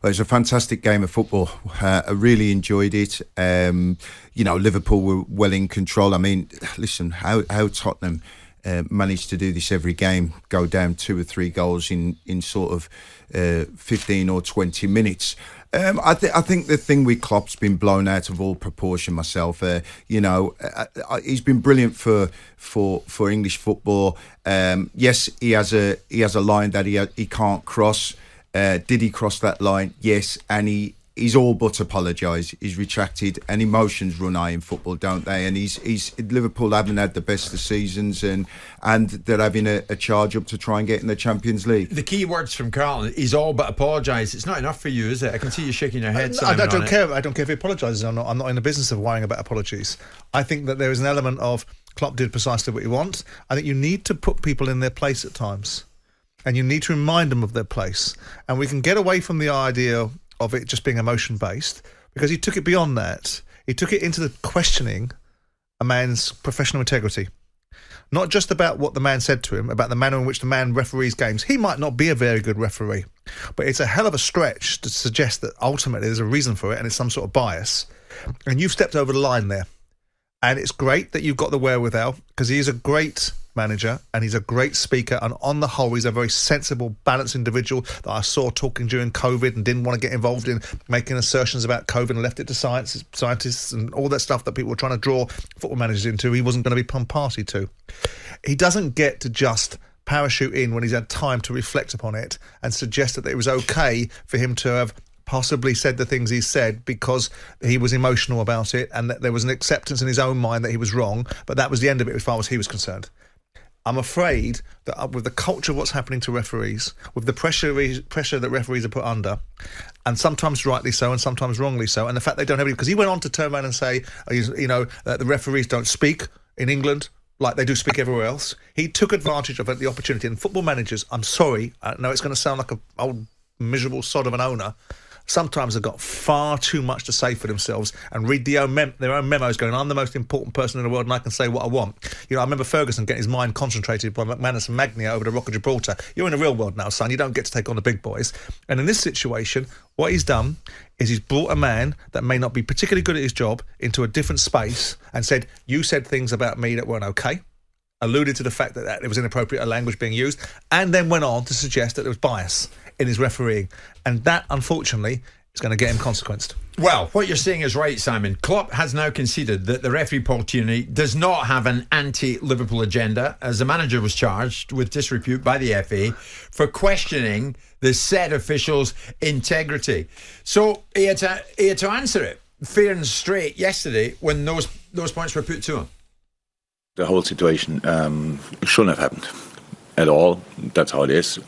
Well, it was a fantastic game of football. I really enjoyed it. Liverpool were well in control. I mean, listen, how Tottenham managed to do this every game, go down 2 or 3 goals in sort of 15 or 20 minutes. I think the thing with Klopp's been blown out of all proportion myself. He's been brilliant for English football. Yes, he has a line that he can't cross. Did he cross that line? Yes, and he's all but apologised. He's retracted, and emotions run high in football, don't they? And he's Liverpool haven't had the best of seasons, and they're having a charge up to try and get in the Champions League. The key words from Carlton is all but apologise. It's not enough for you, is it? I can see you shaking your head. I don't care. I don't care if he apologises. I'm not in the business of worrying about apologies. I think that there is an element of Klopp did precisely what he wants. I think you need to put people in their place at times, and you need to remind them of their place. And we can get away from the idea of it just being emotion-based, because he took it beyond that. He took it into the questioning a man's professional integrity. Not just about what the man said to him, about the manner in which the man referees games. He might not be a very good referee, but it's a hell of a stretch to suggest that ultimately there's a reason for it and it's some sort of bias. And you've stepped over the line there. And it's great that you've got the wherewithal, because he is a great manager and he's a great speaker, and on the whole he's a very sensible, balanced individual that I saw talking during COVID and didn't want to get involved in making assertions about COVID and left it to scientists and all that stuff that people were trying to draw football managers into. He wasn't going to be pump party to. He doesn't get to just parachute in when he's had time to reflect upon it and suggest that it was okay for him to have possibly said the things he said because he was emotional about it, and that there was an acceptance in his own mind that he was wrong, but that was the end of it as far as he was concerned. I'm afraid that with the culture of what's happening to referees, with the pressure that referees are put under, and sometimes rightly so and sometimes wrongly so, and the fact they don't have any, because he went on to turn around and say, that the referees don't speak in England like they do speak everywhere else. He took advantage of the opportunity, and football managers, I'm sorry, I know it's going to sound like an old miserable sod of an owner, sometimes have got far too much to say for themselves and read their own memos going, I'm the most important person in the world and I can say what I want. I remember Ferguson getting his mind concentrated by McManus and Magnia over the Rock of Gibraltar. You're in the real world now, son. You don't get to take on the big boys. And in this situation, what he's done is he's brought a man that may not be particularly good at his job into a different space and said, you said things about me that weren't okay, alluded to the fact that there was inappropriate language being used, and then went on to suggest that there was bias in his refereeing. And that, unfortunately, is going to get him consequenced. Well, what you're saying is right, Simon. Klopp has now conceded that the referee, Paul Tierney, does not have an anti-Liverpool agenda, as the manager was charged with disrepute by the FA for questioning the said official's integrity. So he had to answer it fair and straight yesterday when those points were put to him. The whole situation shouldn't have happened at all. That's how it is.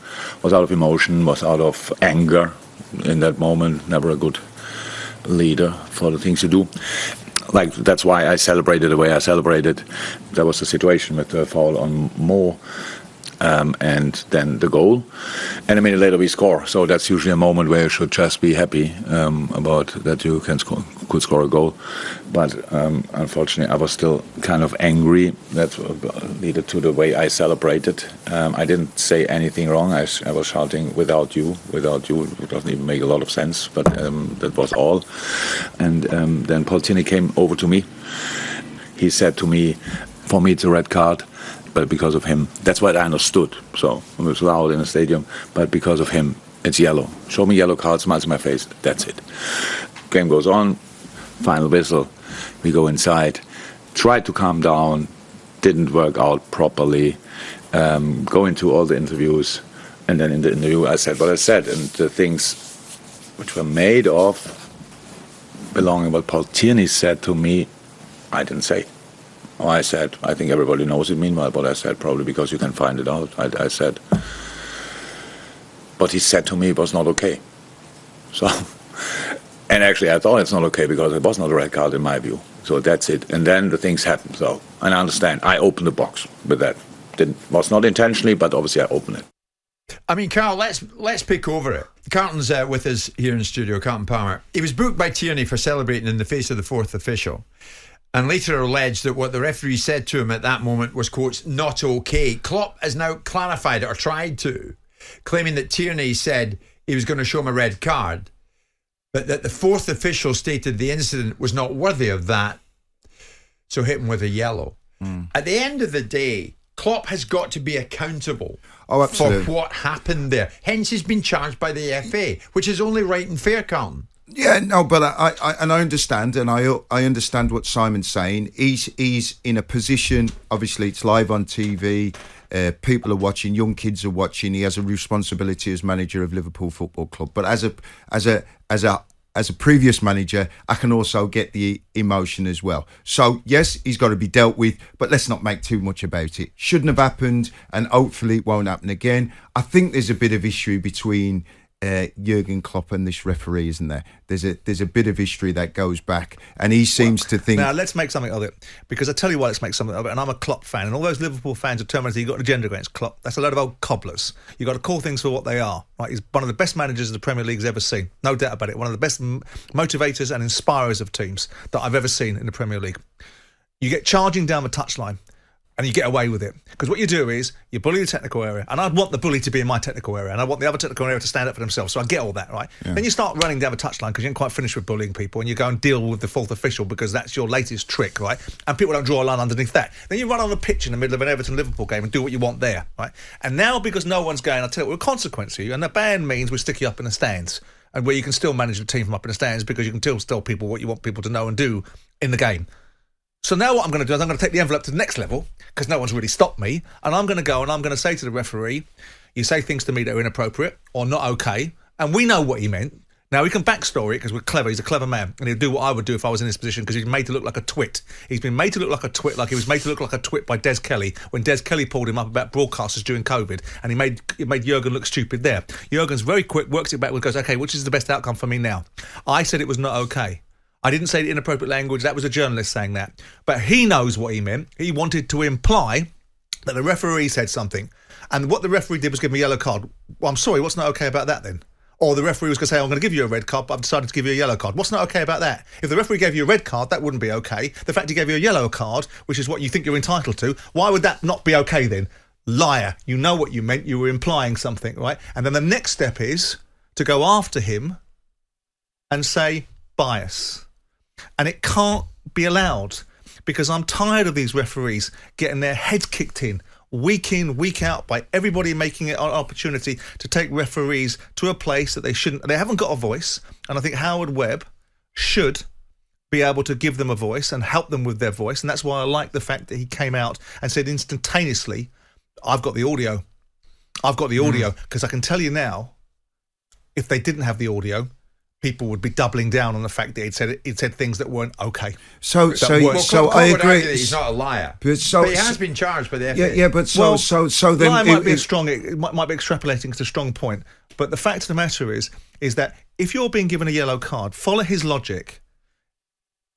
Was out of emotion, was out of anger in that moment. Never a good leader for the things you do. That's why I celebrated the way I celebrated. That was the situation with the foul on Mo, and then the goal. And a minute later we score. So that's usually a moment where you should just be happy about that you could score a goal. But unfortunately I was still kind of angry. That led to the way I celebrated. I didn't say anything wrong. I was shouting, without you. It doesn't even make a lot of sense, but that was all. And then Paul Tierney came over to me. He said to me, for me it's a red card, but because of him, that's what I understood. So it was loud in the stadium, but because of him, it's yellow. Show me yellow card, smiles in my face, that's it. Game goes on, final whistle, we go inside, tried to calm down, didn't work out properly, go into all the interviews, and then in the interview I said what I said, and the things which were made of belonging what Paul Tierney said to me, I didn't say. I said, I think everybody knows it meanwhile, but I said probably because you can find it out. I said, what he said to me was not okay. So, and actually I thought it's not okay because it was not a red card in my view. So that's it. And then the things happened. So, and I understand. I opened the box with that. Was not intentionally, but obviously I opened it. I mean, Carl, let's pick over it. Carlton's with us here in the studio, Carlton Palmer. He was booked by Tierney for celebrating in the face of the fourth official, and later alleged that what the referee said to him at that moment was, quotes, not okay. Klopp has now clarified it, or tried to, claiming that Tierney said he was going to show him a red card. but that the fourth official stated the incident was not worthy of that, so hit him with a yellow. At the end of the day, Klopp has got to be accountable for what happened there. Hence, he's been charged by the FA, which is only right and fair, Carlton. Yeah, no, but I understand, and I understand what Simon's saying. He's in a position. Obviously, it's live on TV. People are watching. Young kids are watching. He has a responsibility as manager of Liverpool Football Club. But as a previous manager, I can also get the emotion as well. So yes, he's got to be dealt with, but let's not make too much about it. Shouldn't have happened, and hopefully it won't happen again. I think there's a bit of issue between Jurgen Klopp and this referee, isn't there? There's a bit of history that goes back, and he seems to think. Now let's make something of it, because I tell you why. Let's make something of it. And I'm a Klopp fan, and all those Liverpool fans are telling me you've got an agenda against Klopp. That's a load of old cobblers. You've got to call things for what they are. Right? He's one of the best managers the Premier League's ever seen, no doubt about it. One of the best motivators and inspirers of teams that I've ever seen in the Premier League. You get charging down the touchline, and you get away with it. Because what you do is, you bully the technical area, and I'd want the bully to be in my technical area, and I want the other technical area to stand up for themselves, so I get all that, right? Yeah. Then you start running down the touchline because you ain't quite finished with bullying people, and you go and deal with the fourth official because that's your latest trick, right? And people don't draw a line underneath that. Then you run on the pitch in the middle of an Everton-Liverpool game and do what you want there, right? And now, because no one's going, I'll tell you what, we'll consequence you, and the ban means we stick you up in the stands, and where you can still manage the team from up in the stands because you can still tell people what you want people to know and do in the game. So now what I'm going to do is I'm going to take the envelope to the next level, because no one's really stopped me, and I'm going to go and I'm going to say to the referee, you say things to me that are inappropriate or not okay, and we know what he meant. Now, we can backstory it because we're clever. He's a clever man, and he'll do what I would do if I was in this position, because he's made to look like a twit. He's been made to look like a twit, like he was made to look like a twit by Des Kelly when Des Kelly pulled him up about broadcasters during COVID, and he made Jurgen look stupid there. Jurgen's very quick, works it backwards, goes, okay, which is the best outcome for me now? I said it was not okay. I didn't say the inappropriate language. That was a journalist saying that. But he knows what he meant. He wanted to imply that the referee said something. And what the referee did was give him a yellow card. Well, I'm sorry, what's not okay about that then? Or the referee was going to say, I'm going to give you a red card, but I've decided to give you a yellow card. What's not okay about that? If the referee gave you a red card, that wouldn't be okay. The fact he gave you a yellow card, which is what you think you're entitled to, why would that not be okay then? Liar. You know what you meant. You were implying something, right? And then the next step is to go after him and say bias. And it can't be allowed, because I'm tired of these referees getting their heads kicked in, week out, by everybody making it an opportunity to take referees to a place that they shouldn't. They haven't got a voice, and I think Howard Webb should be able to give them a voice and help them with their voice, and that's why I like the fact that he came out and said instantaneously, I've got the audio. I've got the audio, because I can tell you now, if they didn't have the audio, people would be doubling down on the fact that he'd said things that weren't okay. So I agree. That he's not a liar, but he has been charged by the FA. Yeah, but so then liar might be strong. It might be extrapolating to a strong point. But the fact of the matter is that if you're being given a yellow card, follow his logic.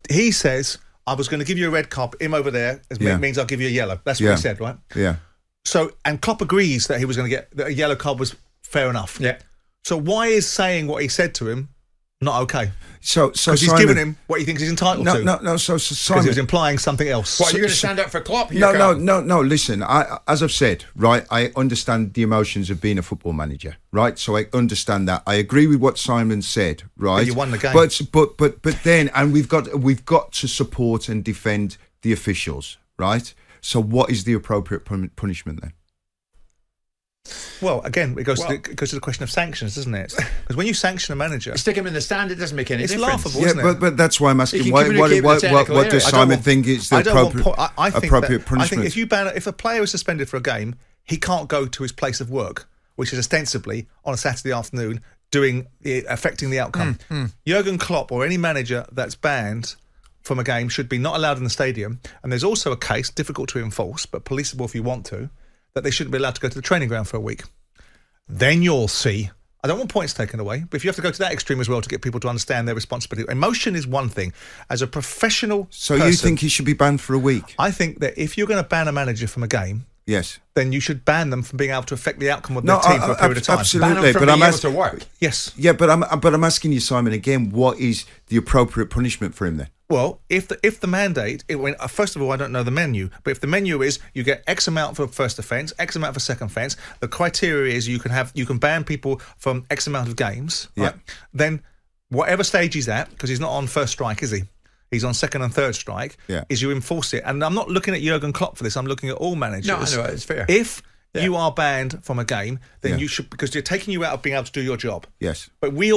He says, I was going to give you a red card, him over there means I'll give you a yellow. That's what he said, right? Yeah. So, and Klopp agrees that he was going to get that a yellow card was fair enough. Yeah. So why is saying what he said to him not okay? So because he's given him what he thinks he's entitled to. No. So Simon, because he was implying something else. What, are you going to stand up for Klopp? No. Listen, as I've said, right, I understand the emotions of being a football manager, right? So I understand that. I agree with what Simon said, right? But you won the game. But then, and we've got to support and defend the officials, right? So what is the appropriate punishment then? Well, again, it goes to the question of sanctions, doesn't it? Because when you sanction a manager, you stick him in the stand, it doesn't make any difference. It's laughable, isn't it? But that's why I'm asking. What does Simon think is the appropriate punishment? I think if a player is suspended for a game, he can't go to his place of work, which is ostensibly on a Saturday afternoon, affecting the outcome. Jurgen Klopp or any manager that's banned from a game should be not allowed in the stadium. And there's also a case, difficult to enforce, but policeable if you want to, that they shouldn't be allowed to go to the training ground for a week. Then you'll see. I don't want points taken away, but if you have to go to that extreme as well to get people to understand their responsibility. Emotion is one thing. As a professional person, you think he should be banned for a week? I think that if you're going to ban a manager from a game, yes, then you should ban them from being able to affect the outcome of their team for a period of time. Absolutely, but I'm able to work. Yes. Yeah, but I'm asking you, Simon, again, what is the appropriate punishment for him then? Well, if the mandate, first of all, I don't know the menu, but if the menu is you get X amount for first offence, X amount for second offence, the criteria is you can ban people from X amount of games, right? Then whatever stage he's at, because he's not on first strike, is he? He's on second and third strike, is you enforce it. And I'm not looking at Jurgen Klopp for this, I'm looking at all managers. No, I know, it's fair. If you are banned from a game, then you should, because you're taking you out of being able to do your job. Yes. But we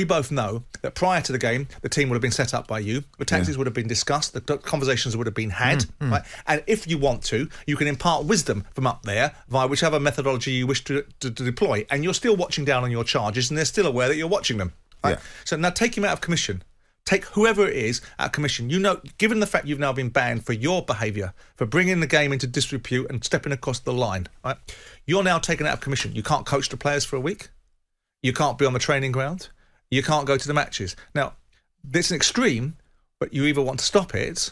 both know that prior to the game, the team would have been set up by you, the tactics would have been discussed, the conversations would have been had, right? And if you want to, you can impart wisdom from up there via whichever methodology you wish to deploy. And you're still watching down on your charges, and they're still aware that you're watching them. Right? Yeah. So now take him out of commission. Take whoever it is out of commission. You know, given the fact you've now been banned for your behaviour, for bringing the game into disrepute and stepping across the line, right? You're now taken out of commission. You can't coach the players for a week. You can't be on the training ground. You can't go to the matches. Now, it's an extreme, but you either want to stop it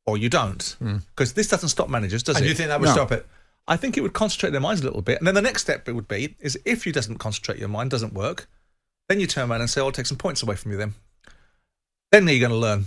or you don't. Because this doesn't stop managers, does it? And you think that would stop it? I think it would concentrate their minds a little bit. And then the next step it would be is if you doesn't concentrate your mind, doesn't work, then you turn around and say, I'll take some points away from you then. Then you're going to learn.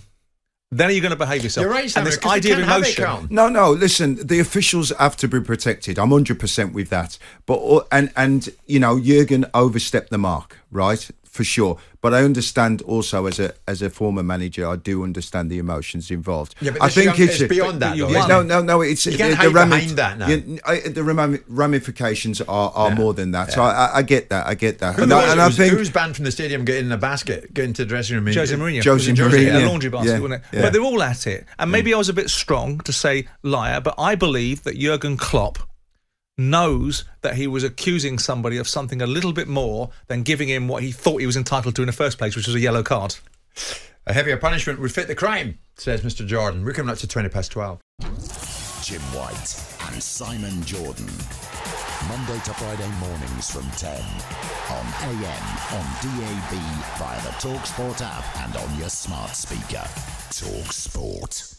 Then you're going to behave yourself. You're right, Sam, and this idea of emotion. No. Listen, the officials have to be protected. I'm 100% with that. But and you know, Jurgen overstepped the mark, right? For sure. But I understand also as a former manager, I do understand the emotions involved. Yeah, but I think it's beyond that. No. It's you can't hide behind that now. The ramifications are more than that. So I get that. I get that. Who was banned from the stadium getting in a basket, getting to the dressing room? Jose Mourinho. Mourinho. A laundry basket, wasn't it? But they're all at it. And maybe I was a bit strong to say liar, but I believe that Jurgen Klopp knows that he was accusing somebody of something a little bit more than giving him what he thought he was entitled to in the first place, which was a yellow card. A heavier punishment would fit the crime, says Mr. Jordan. We're coming up to 12:20. Jim White and Simon Jordan. Monday to Friday mornings from 10 on AM, on DAB, via the talkSPORT app and on your smart speaker. talkSPORT.